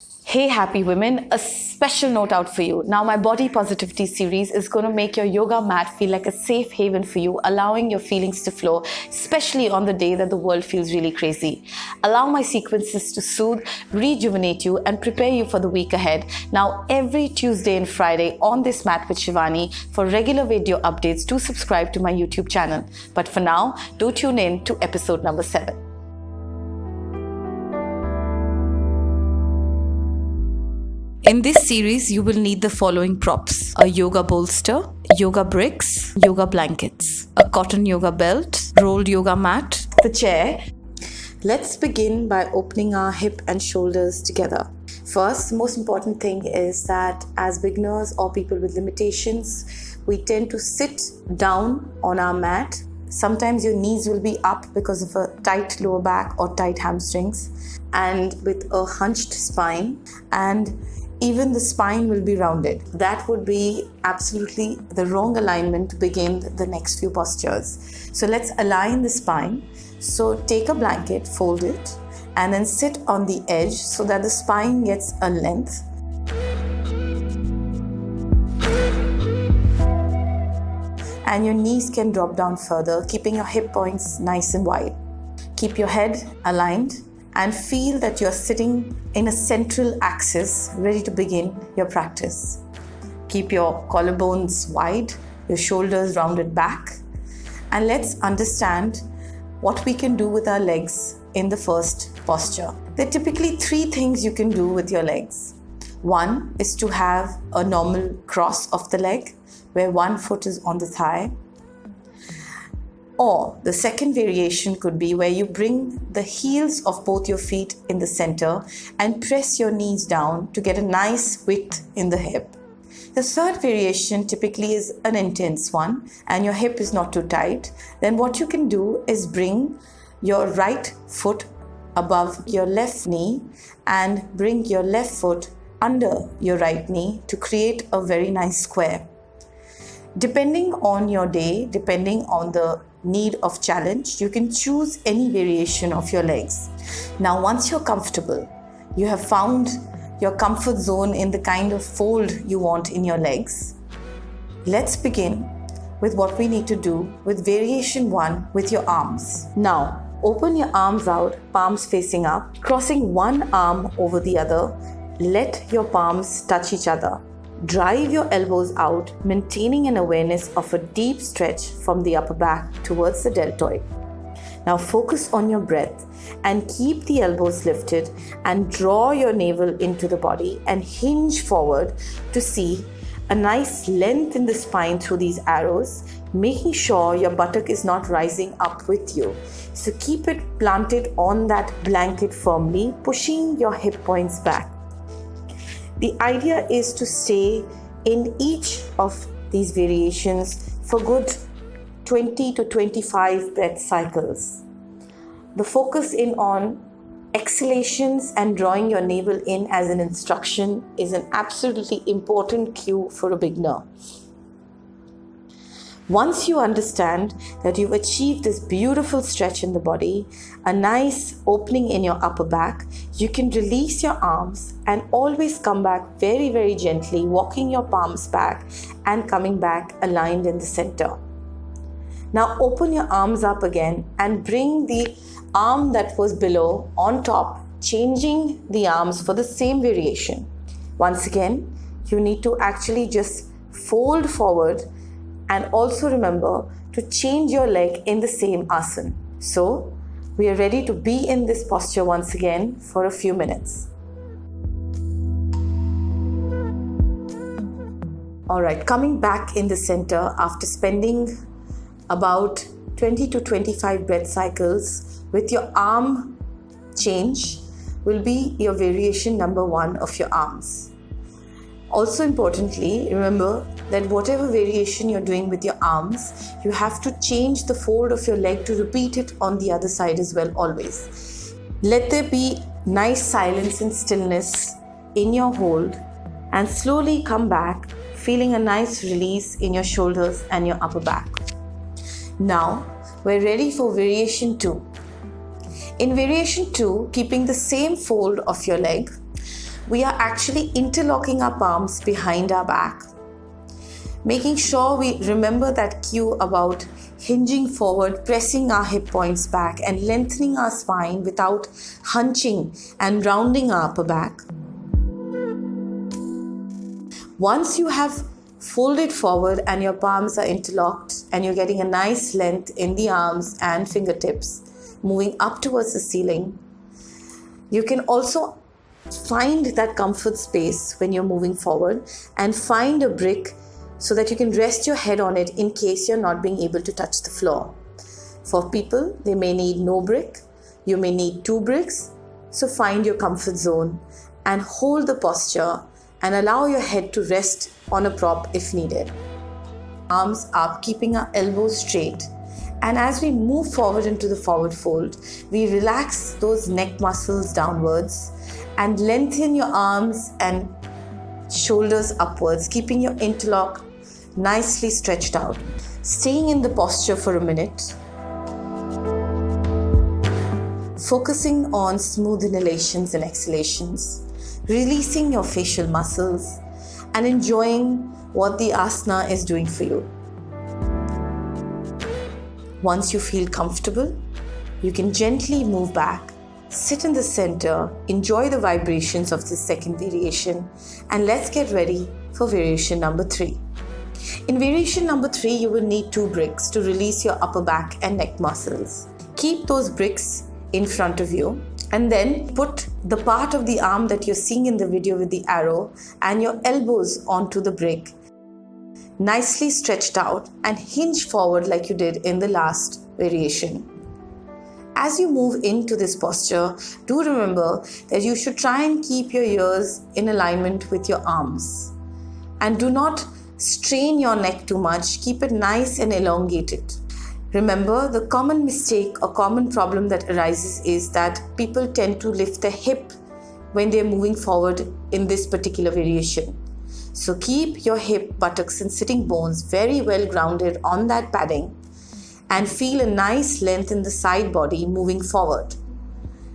Hey happy women, a special note out for you. Now my body positivity series is going to make your yoga mat feel like a safe haven for you, allowing your feelings to flow, especially on the day that the world feels really crazy. Allow my sequences to soothe, rejuvenate you and prepare you for the week ahead. Now every Tuesday and Friday on this mat with Shivani. For regular video updates, do subscribe to my YouTube channel. But for now, do tune in to episode number 7. In this series, you will need the following props: a yoga bolster, yoga bricks, yoga blankets, a cotton yoga belt, rolled yoga mat, the chair. Let's begin by opening our hip and shoulders together. First, the most important thing is that as beginners or people with limitations, we tend to sit down on our mat. Sometimes your knees will be up because of a tight lower back or tight hamstrings, and with a hunched spine, and even the spine will be rounded. That would be absolutely the wrong alignment to begin the next few postures. So let's align the spine. So take a blanket, fold it, and then sit on the edge so that the spine gets a length. And your knees can drop down further, keeping your hip points nice and wide. Keep your head aligned and feel that you're sitting in a central axis, ready to begin your practice. Keep your collarbones wide, your shoulders rounded back, and let's understand what we can do with our legs in the first posture. There are typically 3 things you can do with your legs. One is to have a normal cross of the leg, where one foot is on the thigh. Or the second variation could be where you bring the heels of both your feet in the center and press your knees down to get a nice width in the hip. The third variation typically is an intense one and your hip is not too tight. Then what you can do is bring your right foot above your left knee and bring your left foot under your right knee to create a very nice square. Depending on your day, depending on the need of challenge, you can choose any variation of your legs. Now, once you're comfortable, you have found your comfort zone in the kind of fold you want in your legs. Let's begin with what we need to do with variation 1 with your arms. Now, open your arms out, palms facing up, crossing one arm over the other. Let your palms touch each other. Drive your elbows out, maintaining an awareness of a deep stretch from the upper back towards the deltoid. Now focus on your breath and keep the elbows lifted and draw your navel into the body and hinge forward to see a nice length in the spine through these arrows, making sure your buttock is not rising up with you. So keep it planted on that blanket firmly, pushing your hip points back. The idea is to stay in each of these variations for good 20 to 25 breath cycles. The focus in on exhalations and drawing your navel in as an instruction is an absolutely important cue for a beginner. Once you understand that you've achieved this beautiful stretch in the body, a nice opening in your upper back, you can release your arms and always come back very, very gently, walking your palms back and coming back aligned in the center. Now open your arms up again and bring the arm that was below on top, changing the arms for the same variation. Once again, you need to actually just fold forward and also remember to change your leg in the same asana. So, we are ready to be in this posture once again for a few minutes. Alright, coming back in the center after spending about 20 to 25 breath cycles with your arm change will be your variation number 1 of your arms. Also importantly, remember that whatever variation you're doing with your arms, you have to change the fold of your leg to repeat it on the other side as well always. Let there be nice silence and stillness in your hold and slowly come back, feeling a nice release in your shoulders and your upper back. Now, we're ready for variation 2. In variation 2, keeping the same fold of your leg, we are actually interlocking our palms behind our back, making sure we remember that cue about hinging forward, pressing our hip points back and lengthening our spine without hunching and rounding our upper back. Once you have folded forward and your palms are interlocked and you're getting a nice length in the arms and fingertips moving up towards the ceiling, you can also find that comfort space when you're moving forward and find a brick so that you can rest your head on it in case you're not being able to touch the floor. For people, they may need no brick, you may need 2 bricks, so find your comfort zone and hold the posture and allow your head to rest on a prop if needed. Arms up, keeping our elbows straight. And as we move forward into the forward fold, we relax those neck muscles downwards and lengthen your arms and shoulders upwards, keeping your interlock nicely stretched out. Staying in the posture for a minute, focusing on smooth inhalations and exhalations, releasing your facial muscles and enjoying what the asana is doing for you. Once you feel comfortable, you can gently move back, sit in the center, enjoy the vibrations of this second variation, and let's get ready for variation number 3. In variation number 3, you will need 2 bricks to release your upper back and neck muscles. Keep those bricks in front of you and then put the part of the arm that you're seeing in the video with the arrow and your elbows onto the brick, nicely stretched out, and hinge forward like you did in the last variation. As you move into this posture, do remember that you should try and keep your ears in alignment with your arms. And do not strain your neck too much. Keep it nice and elongated. Remember, the common mistake or common problem that arises is that people tend to lift their hip when they're moving forward in this particular variation. So keep your hip, buttocks and sitting bones very well grounded on that padding and feel a nice length in the side body moving forward.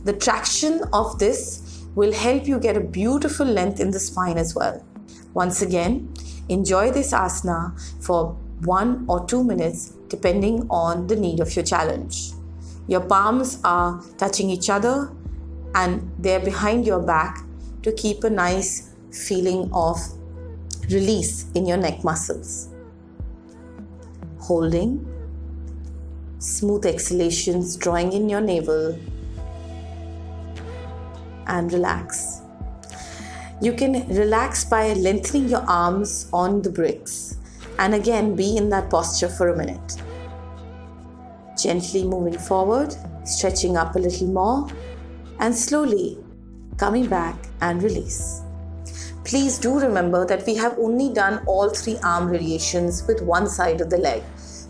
The traction of this will help you get a beautiful length in the spine as well. Once again, enjoy this asana for 1 or 2 minutes depending on the need of your challenge. Your palms are touching each other and they're behind your back to keep a nice feeling of release in your neck muscles. Holding, smooth exhalations, drawing in your navel, and relax. You can relax by lengthening your arms on the bricks and again be in that posture for a minute. Gently moving forward, stretching up a little more, and slowly coming back and release. Please do remember that we have only done all 3 arm variations with one side of the leg.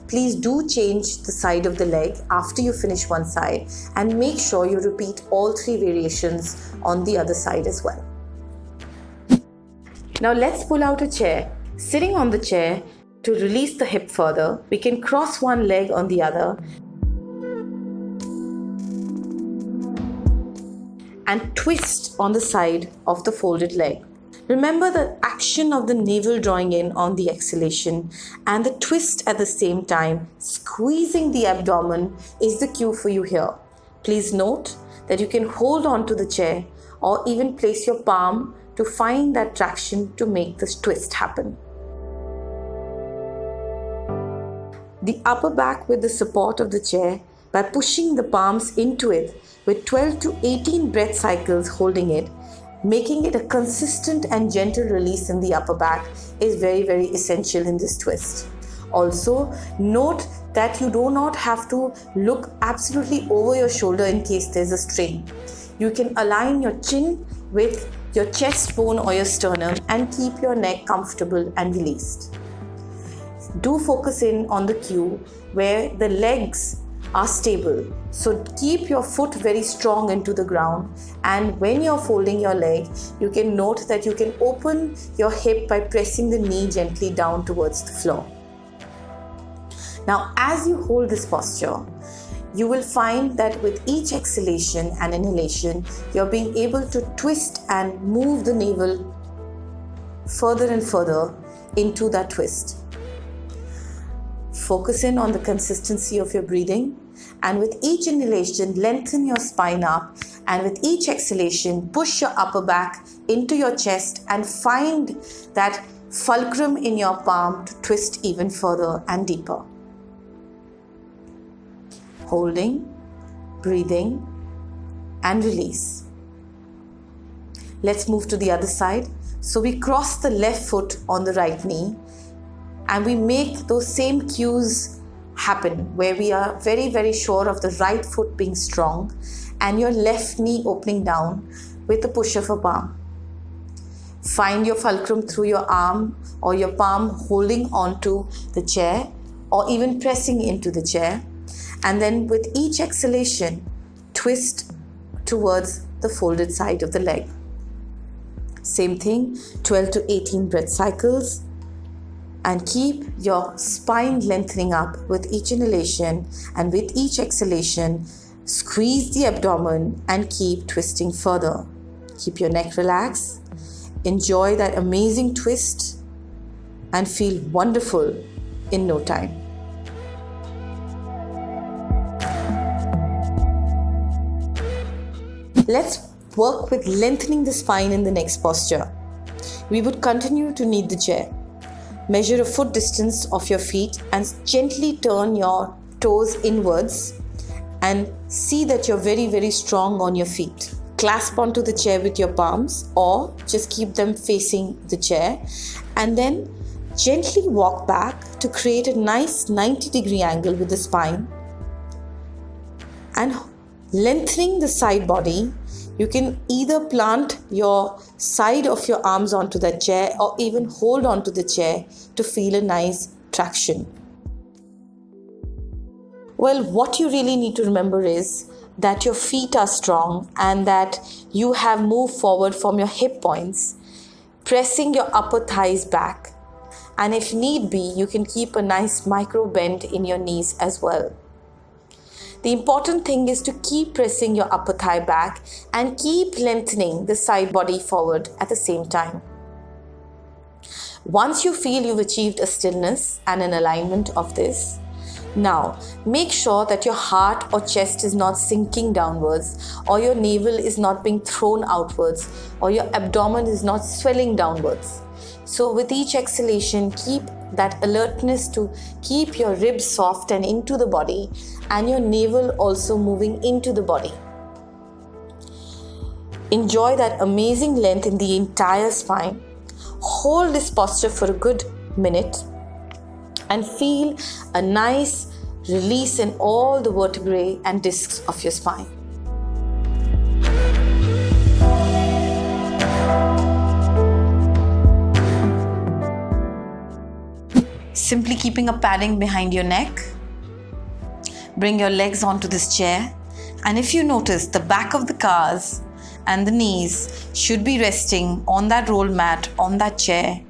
Please do change the side of the leg after you finish one side and make sure you repeat all 3 variations on the other side as well. Now let's pull out a chair. Sitting on the chair, to release the hip further, we can cross one leg on the other and twist on the side of the folded leg. Remember the action of the navel drawing in on the exhalation and the twist at the same time, squeezing the abdomen is the cue for you here. Please note that you can hold on to the chair or even place your palm to find that traction to make this twist happen. The upper back with the support of the chair by pushing the palms into it with 12 to 18 breath cycles holding it, making it a consistent and gentle release in the upper back is very, very essential in this twist. Also, note that you do not have to look absolutely over your shoulder in case there's a strain. You can align your chin with your chest bone or your sternum and keep your neck comfortable and released. Do focus in on the cue where the legs are stable. So keep your foot very strong into the ground, and when you're folding your leg, you can note that you can open your hip by pressing the knee gently down towards the floor. Now, as you hold this posture, you will find that with each exhalation and inhalation, you're being able to twist and move the navel further and further into that twist. Focus in on the consistency of your breathing, and with each inhalation, lengthen your spine up, and with each exhalation, push your upper back into your chest and find that fulcrum in your palm to twist even further and deeper. Holding, breathing, and release. Let's move to the other side. So we cross the left foot on the right knee, and we make those same cues happen where we are very, very sure of the right foot being strong and your left knee opening down with the push of a palm. Find your fulcrum through your arm or your palm holding onto the chair or even pressing into the chair. And then with each exhalation, twist towards the folded side of the leg. Same thing, 12 to 18 breath cycles. And keep your spine lengthening up with each inhalation, and with each exhalation, squeeze the abdomen and keep twisting further. Keep your neck relaxed. Enjoy that amazing twist and feel wonderful in no time. Let's work with lengthening the spine in the next posture. We would continue to knead the chair. Measure a foot distance of your feet and gently turn your toes inwards and see that you're very, very strong on your feet. Clasp onto the chair with your palms or just keep them facing the chair, and then gently walk back to create a nice 90-degree angle with the spine. And lengthening the side body, you can either plant your side of your arms onto that chair or even hold onto the chair to feel a nice traction. Well, what you really need to remember is that your feet are strong and that you have moved forward from your hip points, pressing your upper thighs back. And if need be, you can keep a nice micro bend in your knees as well. The important thing is to keep pressing your upper thigh back and keep lengthening the side body forward at the same time. Once you feel you've achieved a stillness and an alignment of this, now make sure that your heart or chest is not sinking downwards, or your navel is not being thrown outwards, or your abdomen is not swelling downwards. So with each exhalation, keep that alertness to keep your ribs soft and into the body, and your navel also moving into the body. Enjoy that amazing length in the entire spine. Hold this posture for a good minute and feel a nice release in all the vertebrae and discs of your spine. Simply keeping a padding behind your neck. Bring your legs onto this chair, and if you notice, the back of the calves and the knees should be resting on that roll mat, on that chair.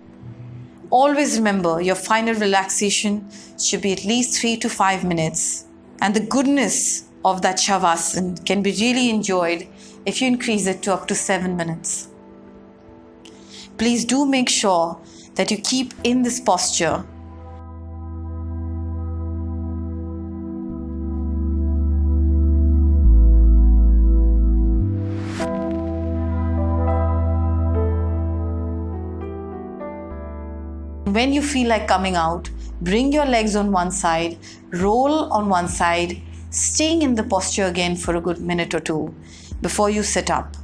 Always remember, your final relaxation should be at least 3 to 5 minutes, and the goodness of that shavasana can be really enjoyed if you increase it to up to 7 minutes. Please do make sure that you keep in this posture. When you feel like coming out, bring your legs on one side, roll on one side, staying in the posture again for a good minute or two before you sit up.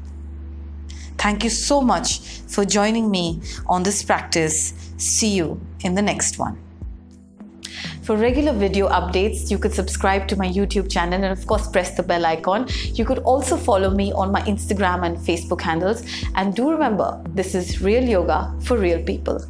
Thank you so much for joining me on this practice. See you in the next one. For regular video updates, you could subscribe to my YouTube channel and of course press the bell icon. You could also follow me on my Instagram and Facebook handles. And do remember, this is real yoga for real people.